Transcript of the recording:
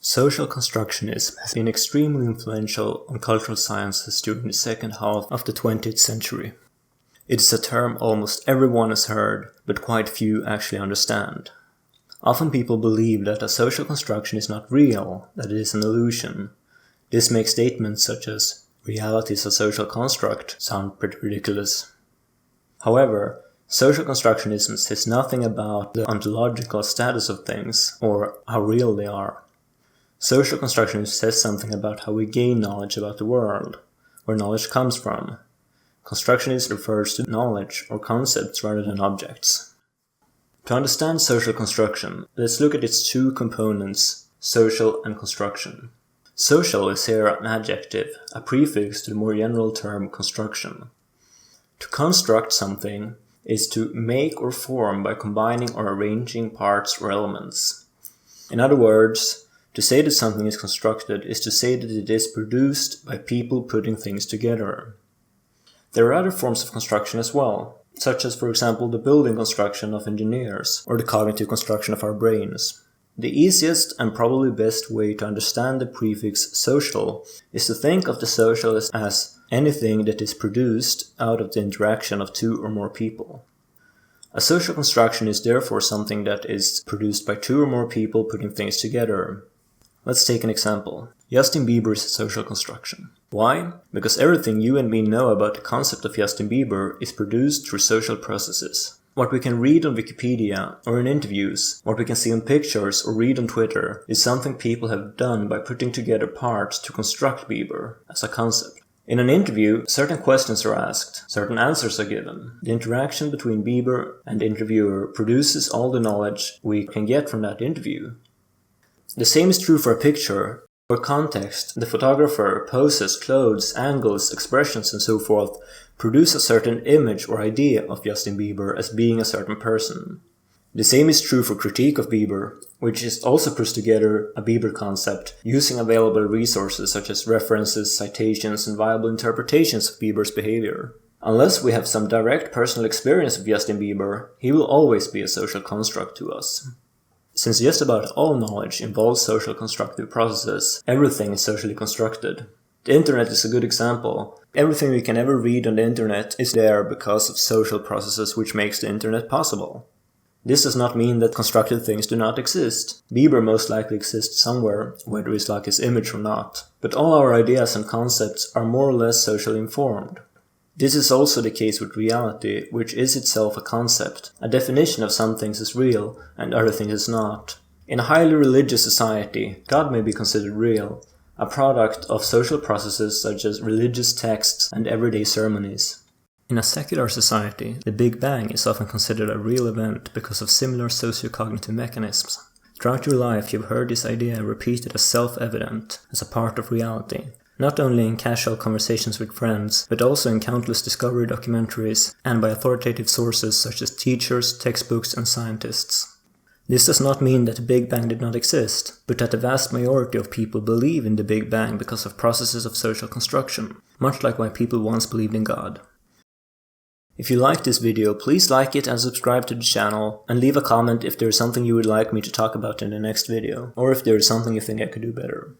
Social constructionism has been extremely influential on cultural sciences during the second half of the 20th century. It is a term almost everyone has heard, but quite few actually understand. Often people believe that a social construction is not real, that it is an illusion. This makes statements such as, "reality is a social construct," sound pretty ridiculous. However, social constructionism says nothing about the ontological status of things, or how real they are. Social constructionism says something about how we gain knowledge about the world, where knowledge comes from. Constructionism refers to knowledge or concepts rather than objects. To understand social construction, let's look at its two components, social and construction. Social is here an adjective, a prefix to the more general term construction. To construct something is to make or form by combining or arranging parts or elements. In other words, to say that something is constructed is to say that it is produced by people putting things together. There are other forms of construction as well, such as for example the building construction of engineers or the cognitive construction of our brains. The easiest and probably best way to understand the prefix social is to think of the social as anything that is produced out of the interaction of two or more people. A social construction is therefore something that is produced by two or more people putting things together. Let's take an example. Justin Bieber is a social construction. Why? Because everything you and me know about the concept of Justin Bieber is produced through social processes. What we can read on Wikipedia or in interviews, what we can see on pictures or read on Twitter is something people have done by putting together parts to construct Bieber as a concept. In an interview, certain questions are asked, certain answers are given. The interaction between Bieber and the interviewer produces all the knowledge we can get from that interview. The same is true for a picture. For context, the photographer, poses, clothes, angles, expressions and so forth produce a certain image or idea of Justin Bieber as being a certain person. The same is true for critique of Bieber, which is also puts together a Bieber concept using available resources such as references, citations and viable interpretations of Bieber's behavior. Unless we have some direct personal experience of Justin Bieber, he will always be a social construct to us. Since just about all knowledge involves social constructive processes, everything is socially constructed. The internet is a good example. Everything we can ever read on the internet is there because of social processes which makes the internet possible. This does not mean that constructed things do not exist. Bieber most likely exists somewhere, whether it's like his image or not. But all our ideas and concepts are more or less socially informed. This is also the case with reality, which is itself a concept. A definition of some things is real and other things is not. In a highly religious society, God may be considered real, a product of social processes such as religious texts and everyday ceremonies. In a secular society, the Big Bang is often considered a real event because of similar socio-cognitive mechanisms. Throughout your life you've heard this idea repeated as self-evident, as a part of reality. Not only in casual conversations with friends, but also in countless discovery documentaries and by authoritative sources such as teachers, textbooks and scientists. This does not mean that the Big Bang did not exist, but that the vast majority of people believe in the Big Bang because of processes of social construction, much like why people once believed in God. If you liked this video, please like it and subscribe to the channel, and leave a comment if there is something you would like me to talk about in the next video, or if there is something you think I could do better.